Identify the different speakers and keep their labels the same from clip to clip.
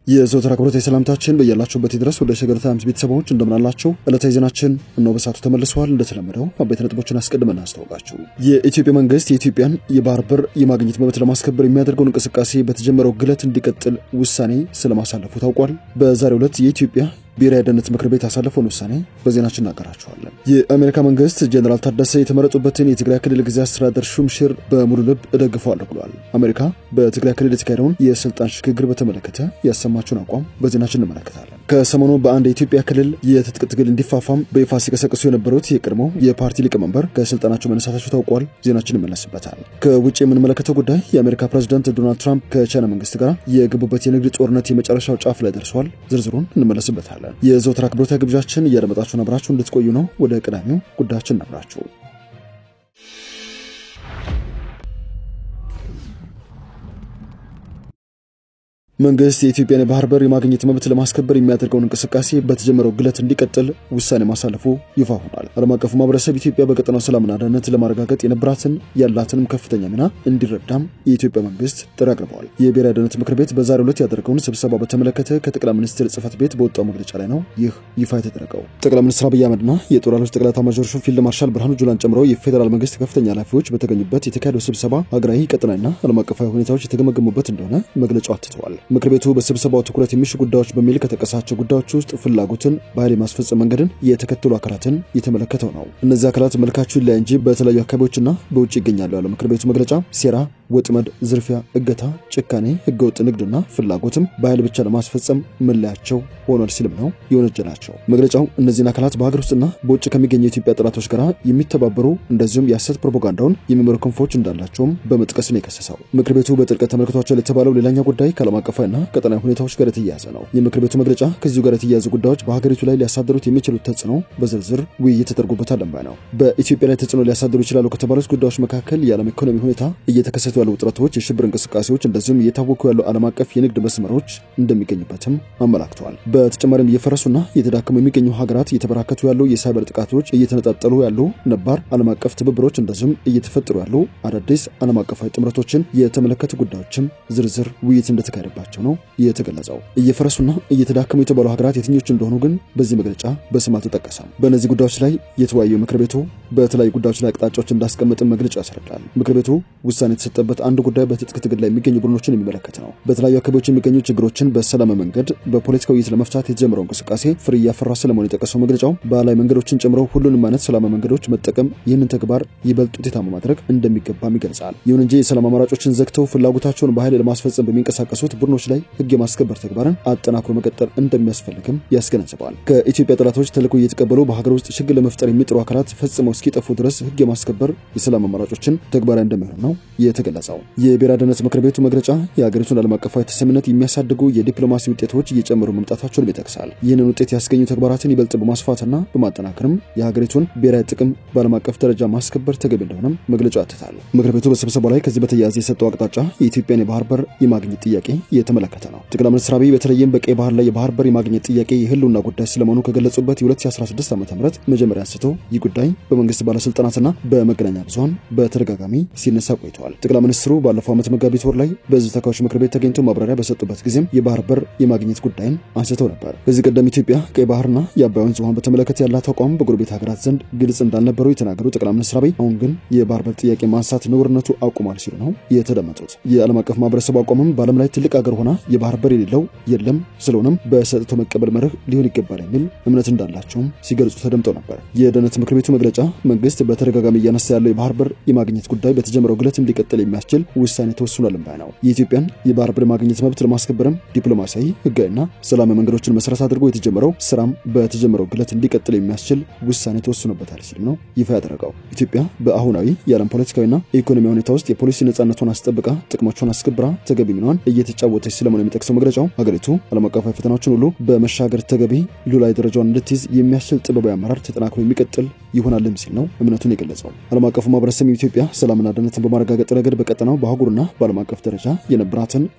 Speaker 1: የዘወትር አክብሮታዊ ሰላምታችን በያላችሁበት ድረስ ወደ ሸገር ታይምስ ቤተሰቦች እንደምናላችሁ ዕለታዊ ዜናችን እነሆ በሰዓቱ ተመልሰዋል። እንደተለመደው አበይት ነጥቦችን አስቀድመን እናስተዋውቃችሁ። የኢትዮጵያ መንግስት የኢትዮጵያን የባህር በር የማግኘት መብት ለማስከበር የሚያደርገውን እንቅስቃሴ በተጀመረው ግለት እንዲቀጥል ውሳኔ ስለማሳለፉ ታውቋል። በዛሬው ዕለት የኢትዮጵያ ብሔራዊ ደህንነት ምክር ቤት ያሳለፈውን ውሳኔ በዜናችን እናቀርባችኋለን። የአሜሪካ መንግስት ጀነራል ታደሰ የተመረጡበትን የትግራይ ክልል ጊዜያዊ አስተዳደር ሹምሽር በሙሉ ልብ እደግፈዋለሁ ብሏል። አሜሪካ በትግራይ ክልል የተካሄደውን የስልጣን ሽግግር በተመለከተ ያሰማችውን አቋም በዜናችን እንመለከታለን። ከሰሞኑ በአንድ የኢትዮጵያ ክልል የትጥቅ ትግል እንዲፋፋም በይፋ ሲቀሰቅሱ የነበሩት የቀድሞው የፓርቲ ሊቀመንበር ከስልጣናቸው መነሳታቸው ታውቋል። ዜናችን እንመለስበታል። ከውጭ የምንመለከተው ጉዳይ የአሜሪካ ፕሬዝዳንት ዶናልድ ትራምፕ ከቻይና መንግስት ጋር የገቡበት የንግድ ጦርነት የመጨረሻው ጫፍ ላይ ደርሷል። ዝርዝሩን እንመለስበታለን። የዘወትር አክብሮታዊ ግብዣችን እያደመጣችሁን አብራችሁ እንድትቆዩ ነው። ወደ ቀዳሚው ጉዳያችን እናምራችሁ። መንግስት የኢትዮጵያን የባህር በር የማግኘት መብት ለማስከበር የሚያደርገውን እንቅስቃሴ በተጀመረው ግለት እንዲቀጥል ውሳኔ ማሳለፉ ይፋ ሆኗል። ዓለም አቀፉ ማህበረሰብ ኢትዮጵያ በቀጠናው ሰላምና ደህንነት ለማረጋገጥ ያላትንም ከፍተኛ ሚና እንዲረዳም የኢትዮጵያ መንግስት ጥሪ አቅርበዋል። የብሔራዊ ደህንነት ምክር ቤት በዛሬው ዕለት ያደረገውን ስብሰባ በተመለከተ ከጠቅላይ ሚኒስትር ጽህፈት ቤት በወጣው መግለጫ ላይ ነው ይህ ይፋ የተደረገው። ጠቅላይ ሚኒስትር አብይ አህመድና የጦር ኃይሎች ጠቅላይ ኤታማዦር ሹም ፊልድ ማርሻል ብርሃኑ ጁላን ጨምሮ የፌዴራል መንግስት ከፍተኛ ኃላፊዎች በተገኙበት የተካሄደው ስብሰባ ሀገራዊ፣ ቀጠናዊና ዓለም አቀፋዊ ሁኔታዎች የተገመገሙበት እንደሆነ መግለጫው አትተዋል። ምክር ቤቱ በስብሰባው ትኩረት የሚሹ ጉዳዮች በሚል ከተቀሳቸው ጉዳዮች ውስጥ ፍላጎትን በኃይል ማስፈጸም መንገድን የተከተሉ አካላትን የተመለከተው ነው። እነዚህ አካላት መልካቸው ይለያይ እንጂ በተለያዩ አካባቢዎችና በውጭ ይገኛሉ ያለው ምክር ቤቱ መግለጫ ሴራ፣ ወጥመድ፣ ዝርፊያ፣ እገታ፣ ጭካኔ፣ ህገወጥ ንግድና ፍላጎትም በኃይል ብቻ ለማስፈጸም መለያቸው ሆኗል ሲልም ነው የወነጀላቸው። መግለጫው እነዚህን አካላት በሀገር ውስጥና በውጭ ከሚገኙ የኢትዮጵያ ጠላቶች ጋር የሚተባበሩ እንደዚሁም የሐሰት ፕሮፓጋንዳውን የሚመሩ ክንፎች እንዳላቸውም በመጥቀስ ነው የከሰሰው። ምክር ቤቱ በጥልቀት ተመልክቷቸዋል የተባለው ሌላኛው ጉዳይ ከዓለም አቀፋዊና ቀጠናዊ ሁኔታዎች ጋር የተያያዘ ነው። የምክር ቤቱ መግለጫ ከዚሁ ጋር የተያያዙ ጉዳዮች በሀገሪቱ ላይ ሊያሳድሩት የሚችሉት ተጽዕኖ በዝርዝር ውይይት ተደርጎበታል ነው። በኢትዮጵያ ላይ ተጽዕኖ ሊያሳድሩ ይችላሉ ከተባሉት ጉዳዮች መካከል የዓለም ኢኮኖሚ ሁኔታ፣ እየተከሰቱ ያሉ ውጥረቶች፣ የሽብር እንቅስቃሴዎች እንደዚሁም እየታወቁ ያሉ ዓለም አቀፍ የንግድ መስመሮች እንደሚገኙበትም አመላክተዋል። በተጨማሪም እየፈረሱና እየተዳከሙ የሚገኙ ሀገራት፣ እየተበራከቱ ያሉ የሳይበር ጥቃቶች፣ እየተነጣጠሉ ያሉ ነባር ዓለም አቀፍ ትብብሮች እንደዚሁም እየተፈጠሩ ያሉ አዳዲስ ዓለም አቀፋዊ ጥምረቶችን የተመለከቱ ጉዳዮችም ዝርዝር ውይይት እንደተካሄደባቸው ነው የተገለጸው። እየፈረሱና እየተዳከሙ የተባሉ ሀገራት የትኞቹ እንደሆኑ ግን በዚህ መግለጫ በስም አልተጠቀሰም። በእነዚህ ጉዳዮች ላይ የተወያየው ምክር ቤቱ በተለያዩ ጉዳዮች ላይ አቅጣጫዎች እንዳስቀመጠ መግለጫ ያስረዳል። ምክር ቤቱ ውሳኔ የተሰጠበት አንዱ ጉዳይ በትጥቅ ትግል ላይ የሚገኙ ቡድኖችን የሚመለከት ነው። በተለያዩ አካባቢዎች የሚገኙ ችግሮችን በሰላማዊ መንገድ በፖለቲካዊ ውይይት ለመፍታት የተጀመረው እንቅስቃሴ ፍሬ እያፈራ ስለመሆኑ የጠቀሰው መግለጫው ባህላዊ መንገዶችን ጨምሮ ሁሉንም አይነት ሰላማዊ መንገዶች መጠቀም ይህንን ተግባር ይበልጥ ውጤታማ ማድረግ እንደሚገባም ይገልጻል። ይሁን እንጂ የሰላም አማራጮችን ዘግተው ፍላጎታቸውን በኃይል ለማስፈጸም በሚንቀሳቀሱት ቡድኖች ላይ ህግ የማስከበር ተግባርን አጠናክሮ መቀጠል እንደሚያስፈልግም ያስገነዝባል። ከኢትዮጵያ ጠላቶች ተልዕኮ እየተቀበሉ በሀገር ውስጥ ችግር ለመፍጠር የሚጥሩ አካላት ፈጽመው እስኪጠፉ ድረስ ህግ የማስከበር የሰላም አማራጮችን ተግባራዊ እንደሚሆኑ ነው የተገለጸው። የብሔራዊ ደህንነት ምክር ቤቱ መግለጫ የሀገሪቱን ዓለም አቀፋዊ ተሰሚነት የሚያሳድጉ የዲፕሎማሲ ውጤቶች እየጨመሩ መምጣታቸውን ይጠቅሳል። ይህንን ውጤት ያስገኙ ተግባራትን ይበልጥ በማስፋትና በማጠናከርም የሀገሪቱን ብሔራዊ ጥቅም በዓለም አቀፍ ደረጃ ማስከበር ተገቢ እንደሆነም መግለጫው ያትታል። ምክር ቤቱ በስብሰባው ላይ ከዚህ በተያያዘ የሰጠው አቅጣጫ የኢትዮጵያን የባህር በር የማግኘት ጥያቄ የተመለከተ ነው። ጠቅላይ ሚኒስትር አብይ በተለይም በቀይ ባህር ላይ የባህር በር የማግኘት ጥያቄ የህልውና ጉዳይ ስለመሆኑ ከገለጹበት የ2016 ዓ.ም መጀመሪያ አንስቶ ይህ ጉዳይ በመንግስት ባለስልጣናትና በመገናኛ ብዙሃን በተደጋጋሚ ሲነሳ ቆይተዋል። ጠቅላይ ሚኒስትሩ ባለፈው ዓመት መጋቢት ወር ላይ በህዝብ ተወካዮች ምክር ቤት ተገኝተው ማብራሪያ በሰጡበት ጊዜም የባህር በር የማግኘት ጉዳይን አንስተው ነበር። ከዚህ ቀደም ኢትዮጵያ ቀይ ባህርና የአባይ ወንዝ ውሃን በተመለከተ ያላት አቋም በጎረቤት ሀገራት ዘንድ ግልጽ እንዳልነበረው የተናገሩ ጠቅላይ ሚኒስትር አብይ አሁን ግን የባህር በር ጥያቄ ማንሳት ነውርነቱ አቁሟል ሲሉ ነው የተደመጡት። የዓለም አቀፍ ማህበረሰብ አቋምም በዓለም ላይ ትልቅ ሀገር ሆና የባህር በር የሌለው የለም፣ ስለሆነም በሰጥቶ መቀበል መርህ ሊሆን ይገባል የሚል እምነት እንዳላቸውም ሲገልጹ ተደምጠው ነበር። የደህንነት ምክር ቤቱ መግለጫ መንግስት በተደጋጋሚ እያነሳ ያለው የባህር በር የማግኘት ጉዳይ በተጀመረው ግለት እንዲቀጥል የሚያስችል ውሳኔ ተወስኗል ነው። የኢትዮጵያን የባህር በር ማግኘት መብት ለማስከበርም ዲፕሎማሲያዊ፣ ህጋዊና ሰላማዊ መንገዶችን መሰረት አድርጎ የተጀመረው ስራም በተጀመረው ግለት እንዲቀጥል የሚያስችል ውሳኔ ተወስኖበታል ሲል ነው ይፋ ያደረገው። ኢትዮጵያ በአሁናዊ የዓለም ፖለቲካዊና ኢኮኖሚያዊ ሁኔታ ውስጥ የፖሊሲ ነጻነቷን አስጠብቃ ጥቅሞቿን አስከብራ ተገቢ ሚናዋን እየተጫወተች ስለመሆኑ የሚጠቅሰው መግለጫው ሀገሪቱ ዓለም አቀፋዊ ፈተናዎችን ሁሉ በመሻገር ተገቢ ሉዓላዊ ደረጃዋን እንድትይዝ የሚያስችል ጥበባዊ አመራር ተጠናክሮ የሚቀጥል ይሆናልም ሲል ነው እምነቱን የገለጸው። ዓለም አቀፉ ማህበረሰብ ኢትዮጵያ ሰላምና ደህንነትን በማረጋገጥ ረገድ በቀጠናው በአህጉርና በዓለም አቀፍ ደረጃ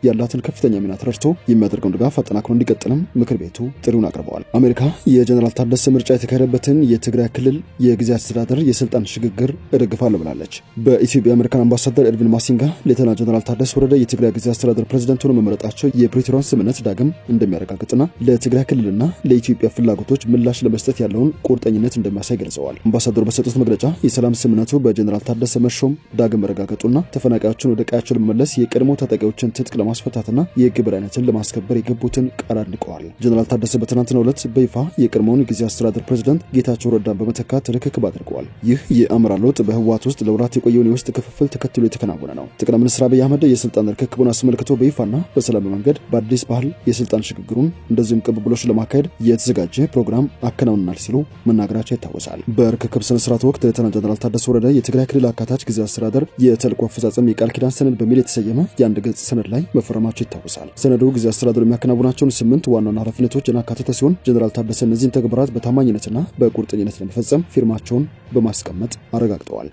Speaker 1: ያላትን ከፍተኛ ሚና ተረድቶ የሚያደርገውን ድጋፍ አጠናክሮ እንዲቀጥልም ምክር ቤቱ ጥሪውን አቅርበዋል። አሜሪካ የጀነራል ታደሰ ምርጫ የተካሄደበትን የትግራይ ክልል የጊዜያዊ አስተዳደር የስልጣን ሽግግር እደግፋለሁ ብላለች። በኢትዮጵያ የአሜሪካን አምባሳደር ኤድቪን ማሲንጋ ሌተና ጀነራል ታደሰ ወረደ የትግራይ ጊዜያዊ አስተዳደር ፕሬዝዳንት ሆነው መመረጣቸው የፕሪቶሪያን ስምምነት ዳግም እንደሚያረጋግጥና ለትግራይ ክልልና ለኢትዮጵያ ፍላጎቶች ምላሽ ለመስጠት ያለውን ቁርጠኝነት እንደሚያሳይ ገልጸዋል። አምባሳደሩ በሰጡት መግለጫ የሰላም ስምምነቱ በጀነራል ታደሰ መሾም ዳግም መረጋገጡና ተፈናቃዮችን ወደ ቀያቸው ለመመለስ የቀድሞ ታጣቂዎችን ትጥቅ ለማስፈታትና የግብር አይነትን ለማስከበር የገቡትን ቃል አድንቀዋል። ጀነራል ታደሰ በትናንትናው ዕለት በይፋ የቀድሞውን ጊዜያዊ አስተዳደር ፕሬዝዳንት ጌታቸው ረዳን በመተካት ርክክብ አድርገዋል። ይህ የአመራር ለውጥ በህወሓት ውስጥ ለወራት የቆየውን የውስጥ ክፍፍል ተከትሎ የተከናወነ ነው። ጠቅላይ ሚኒስትር አብይ አህመድ የስልጣን ርክክቡን አስመልክቶ በይፋና በሰላም መንገድ በአዲስ ባህል የስልጣን ሽግግሩን እንደዚሁም ቅብብሎች ለማካሄድ የተዘጋጀ ፕሮግራም አከናውናል ሲሉ መናገራቸው ይታወሳል። በርክክብ ስነ ስርዓት ወቅት ሌተና ጀነራል ታደሰ ወረደ የትግራይ ክልል አካታች ጊዜያዊ አስተዳደር የተልዕኮ አፈጻጸም የቃል ኪዳን ሰነድ በሚል የተሰየመ የአንድ ገጽ ሰነድ ላይ መፈረማቸው ይታወሳል። ሰነዱ ጊዜያዊ አስተዳደሩ የሚያከናውናቸውን 8 ዋና ዋና ኃላፊነቶችን ያካተተ ሲሆን ጀነራል ታደሰ እነዚህን ተግባራት በታማኝነትና በቁርጠኝነት ለመፈጸም ፊርማቸውን በማስቀመጥ አረጋግጠዋል።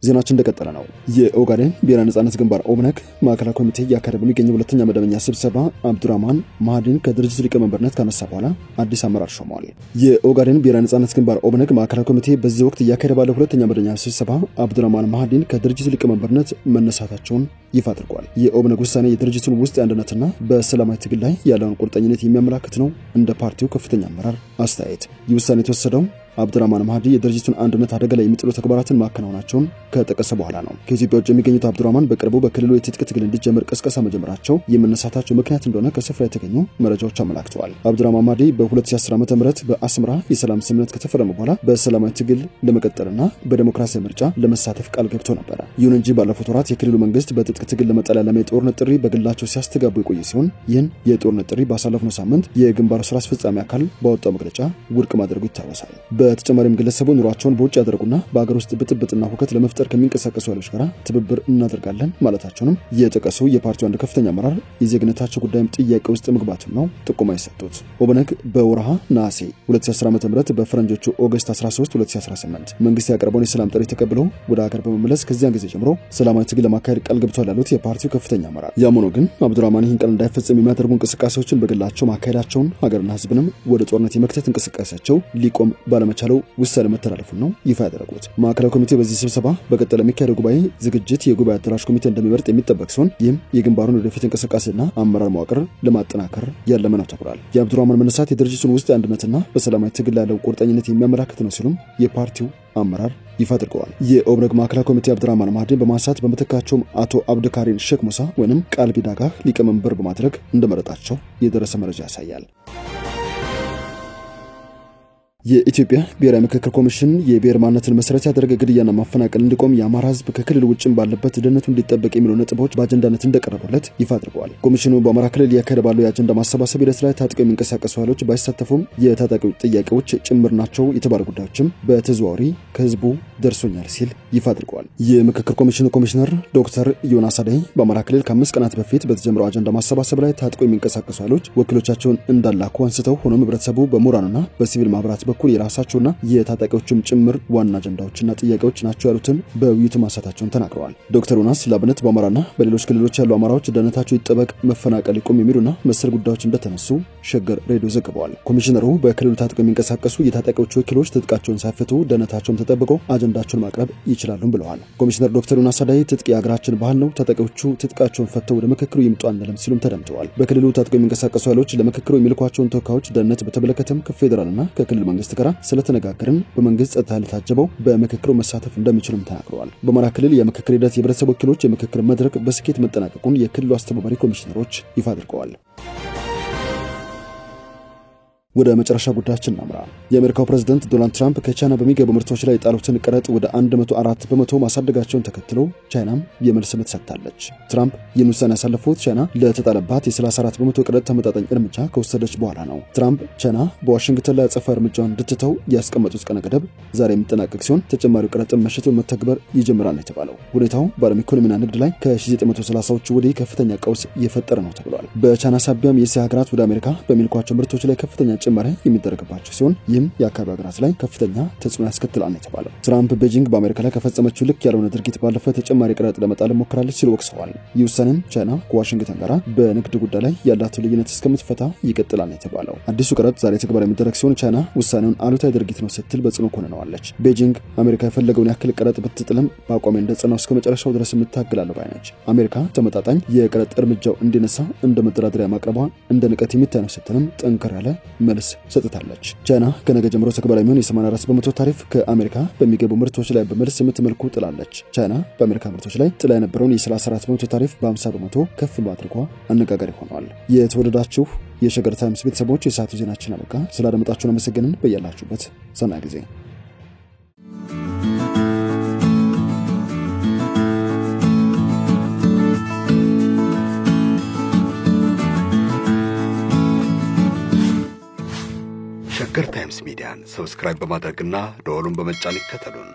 Speaker 1: ዜናችን እንደቀጠለ ነው። የኦጋዴን ብሔራዊ ነጻነት ግንባር ኦብነግ ማዕከላዊ ኮሚቴ ያካሄደ በሚገኘው ሁለተኛ መደበኛ ስብሰባ አብዱራህማን ማህዲን ከድርጅቱ ሊቀመንበርነት ካነሳ በኋላ አዲስ አመራር ሾመዋል። የኦጋዴን ብሔራዊ ነጻነት ግንባር ኦብነግ ማዕከላዊ ኮሚቴ በዚህ ወቅት ያካሄደ ባለው ሁለተኛ መደበኛ ስብሰባ አብዱራህማን ማህዲን ከድርጅቱ ሊቀመንበርነት መነሳታቸውን ይፋ አድርጓል። የኦብነግ ውሳኔ የድርጅቱን ውስጥ አንድነትና በሰላማዊ ትግል ላይ ያለውን ቁርጠኝነት የሚያመላክት ነው እንደ ፓርቲው ከፍተኛ አመራር አስተያየት። ይህ ውሳኔ የተወሰደው አብዱራህማን ማህዲ የድርጅቱን አንድነት አደጋ ላይ የሚጥሉ ተግባራትን ማከናወናቸውን ከጠቀሰ በኋላ ነው። ከኢትዮጵያ ውጭ የሚገኙት አብዱራህማን በቅርቡ በክልሉ የትጥቅ ትግል እንዲጀምር ቀስቀሳ መጀመራቸው የመነሳታቸው ምክንያት እንደሆነ ከስፍራ የተገኙ መረጃዎች አመላክተዋል። አብዱራህማን ማህዲ በ2010 ዓ.ም በአስመራ የሰላም ስምምነት ከተፈረመ በኋላ በሰላማዊ ትግል ለመቀጠልና በዲሞክራሲያዊ ምርጫ ለመሳተፍ ቃል ገብቶ ነበር። ይሁን እንጂ ባለፉት ወራት የክልሉ መንግስት በትጥቅ ትግል ለመጠላለያ የጦርነት ጥሪ በግላቸው ሲያስተጋቡ የቆየ ሲሆን ይህን የጦርነት ጥሪ ባሳለፍነው ሳምንት የግንባሩ ስራ አስፈጻሚ አካል ባወጣው መግለጫ ውድቅ ማድረጉ ይታወሳል። በተጨማሪም ግለሰቡ ኑሯቸውን በውጭ ያደረጉና በአገር ውስጥ ብጥብጥና ሁከት ለመፍጠር ከሚንቀሳቀሱ ኃይሎች ጋር ትብብር እናደርጋለን ማለታቸውንም የጠቀሱ የፓርቲው አንድ ከፍተኛ አመራር የዜግነታቸው ጉዳይም ጥያቄ ውስጥ መግባቱን ነው ጥቆማ የሰጡት። ኦብነግ በወርሃ ነሐሴ 2010 ዓ.ም በፈረንጆቹ ኦገስት 13 2018 መንግስት ያቀረበውን የሰላም ጥሪ ተቀብለው ወደ ሀገር በመመለስ ከዚያን ጊዜ ጀምሮ ሰላማዊ ትግል ለማካሄድ ቃል ገብተዋል ያሉት የፓርቲው ከፍተኛ አመራር፣ ያም ሆኖ ግን አብዱራህማን ይህን ቃል እንዳይፈጸም የሚያደርጉ እንቅስቃሴዎችን በግላቸው ማካሄዳቸውን ሀገርና ህዝብንም ወደ ጦርነት የመክተት እንቅስቃሴያቸው ሊቆም ባለመቻለው ውሳኔ መተላለፉን ነው ይፋ ያደረጉት። ማዕከላዊ ኮሚቴ በዚህ ስብሰባ በቀጣይ ለሚካሄደው ጉባኤ ዝግጅት የጉባኤ አዳራሽ ኮሚቴ እንደሚመርጥ የሚጠበቅ ሲሆን ይህም የግንባሩን ወደፊት እንቅስቃሴና አመራር መዋቅር ለማጠናከር ያለመ ነው ተብሏል። የአብዱራህማን መነሳት የድርጅቱን ውስጥ አንድነትና በሰላማዊ ትግል ያለው ቁርጠኝነት የሚያመላክት ነው ሲሉም የፓርቲው አመራር ይፋ አድርገዋል። የኦብነግ ማዕከላዊ ኮሚቴ አብዱራህማን ማህዲን በማንሳት በመተካቸውም አቶ አብዱካሪን ሼክ ሙሳ ወይንም ቃልቢ ዳጋህ ሊቀመንበር በማድረግ እንደመረጣቸው የደረሰ መረጃ ያሳያል። የኢትዮጵያ ብሔራዊ ምክክር ኮሚሽን የብሔር ማንነትን መሰረት ያደረገ ግድያና ማፈናቀል እንዲቆም የአማራ ህዝብ ከክልል ውጭም ባለበት ደህንነቱ እንዲጠበቅ የሚሉ ነጥቦች በአጀንዳነት እንደቀረቡለት ይፋ አድርገዋል። ኮሚሽኑ በአማራ ክልል ያካሄደ ባለው የአጀንዳ ማሰባሰብ ሂደት ላይ ታጥቀው የሚንቀሳቀሱ ኃይሎች ባይሳተፉም የታጣቂዎች ጥያቄዎች ጭምር ናቸው የተባሉ ጉዳዮችም በተዘዋዋሪ ከህዝቡ ደርሶኛል ሲል ይፋ አድርገዋል። የምክክር ኮሚሽኑ ኮሚሽነር ዶክተር ዮናስ አደይ በአማራ ክልል ከ5 ቀናት በፊት በተጀመረው አጀንዳ ማሰባሰብ ላይ ታጥቀው የሚንቀሳቀሱ ኃይሎች ወኪሎቻቸውን እንዳላኩ አንስተው ሆኖም ህብረተሰቡ በምሁራንና በሲቪል ማህበራት በኩል የራሳቸውና የታጣቂዎችም ጭምር ዋና አጀንዳዎችና ጥያቄዎች ናቸው ያሉትን በውይይቱ ማንሳታቸውን ተናግረዋል። ዶክተር ዮናስ ላብነት በአማራና በሌሎች ክልሎች ያሉ አማራዎች ደህንነታቸው ይጠበቅ፣ መፈናቀል ይቆም የሚሉና መሰል ጉዳዮች እንደተነሱ ሸገር ሬዲዮ ዘግበዋል። ኮሚሽነሩ በክልሉ ታጥቀው የሚንቀሳቀሱ የታጣቂዎች ወኪሎች ትጥቃቸውን ሳይፈቱ ደህንነታቸውን ተጠብቀው አጀንዳቸውን ማቅረብ ይችላሉ ብለዋል። ኮሚሽነር ዶክተር ዮናስ አዳይ ትጥቅ የሀገራችን ባህል ነው፣ ታጣቂዎቹ ትጥቃቸውን ፈተው ወደ ምክክሩ ይምጡ አንልም ሲሉም ተደምጠዋል። በክልሉ ታጥቀው የሚንቀሳቀሱ ኃይሎች ለምክክሩ የሚልኳቸውን ተወካዮች ደህንነት በተመለከተም ከፌደራልና ከክልል መንግስት ጋር ስለተነጋገርን በመንግስት ጸጥታ ኃይል ታጅበው በምክክሩ መሳተፍ እንደሚችሉም ተናግረዋል። በአማራ ክልል የምክክር ሂደት የህብረተሰብ ወኪሎች የምክክር መድረክ በስኬት መጠናቀቁን የክልሉ አስተባባሪ ኮሚሽነሮች ይፋ አድርገዋል። ወደ መጨረሻ ጉዳያችን እናምራ። የአሜሪካው ፕሬዝዳንት ዶናልድ ትራምፕ ከቻይና በሚገቡ ምርቶች ላይ የጣሉትን ቀረጥ ወደ 104% ማሳደጋቸውን ተከትሎ ቻይናም የመልስ ምት ሰጥታለች። ትራምፕ ይህን ውሳኔ ያሳለፉት ቻይና ለተጣለባት የ34% ቀረጥ ተመጣጣኝ እርምጃ ከወሰደች በኋላ ነው። ትራምፕ ቻይና በዋሽንግተን ላይ አጸፋ እርምጃውን እንድትተው ያስቀመጡት ቀነ ገደብ ዛሬ የሚጠናቀቅ ሲሆን ተጨማሪው ቀረጥን መሸጡን መተግበር ይጀምራል ነው የተባለው። ሁኔታው በዓለም ኢኮኖሚና ንግድ ላይ ከ1930ዎቹ ወዲህ ከፍተኛ ቀውስ እየፈጠረ ነው ተብሏል። በቻይና ሳቢያም የእስያ ሀገራት ወደ አሜሪካ በሚልኳቸው ምርቶች ላይ ከፍተኛ ጭማሪ የሚደረግባቸው ሲሆን ይህም የአካባቢ ሀገራት ላይ ከፍተኛ ተጽዕኖ ያስከትላል የተባለው። ትራምፕ ቤጂንግ በአሜሪካ ላይ ከፈጸመችው ልክ ያልሆነ ድርጊት ባለፈ ተጨማሪ ቀረጥ ለመጣል ሞክራለች ሲሉ ወቅሰዋል። ይህ ውሳኔም ቻይና ከዋሽንግተን ጋር በንግድ ጉዳይ ላይ ያላትን ልዩነት እስከምትፈታ ይቀጥላል የተባለው። አዲሱ ቀረጥ ዛሬ ተግባራዊ የሚደረግ ሲሆን ቻይና ውሳኔውን አሉታዊ ድርጊት ነው ስትል በጽኑ ኮንነዋለች። ቤጂንግ አሜሪካ የፈለገውን ያክል ቀረጥ ብትጥልም በአቋም እንደጸናው እስከ መጨረሻው ድረስ የምታገላለሁ ባይነች። አሜሪካ ተመጣጣኝ የቀረጥ እርምጃው እንዲነሳ እንደ መደራደሪያ ማቅረቧ እንደ ንቀት የሚታይ ነው ስትልም ጠንከር ያለ መልስ ሰጥታለች። ቻይና ከነገ ጀምሮ ተግባራዊ የሚሆን የ84% ታሪፍ ከአሜሪካ በሚገቡ ምርቶች ላይ በመልስ የምትመልኩ ጥላለች። ቻይና በአሜሪካ ምርቶች ላይ ጥላ የነበረውን የ34% ታሪፍ በ50% ከፍ ማድረጓ አነጋጋሪ ሆኗል። የተወደዳችሁ የሸገር ታይምስ ቤተሰቦች የሰዓቱ ዜናችን አበቃ። ስላደመጣችሁን አመሰግንን። በያላችሁበት ሰናይ ጊዜ።
Speaker 2: ሸገር ታይምስ ሚዲያን ሰብስክራይብ በማድረግና ደወሉን በመጫን ይከተሉን።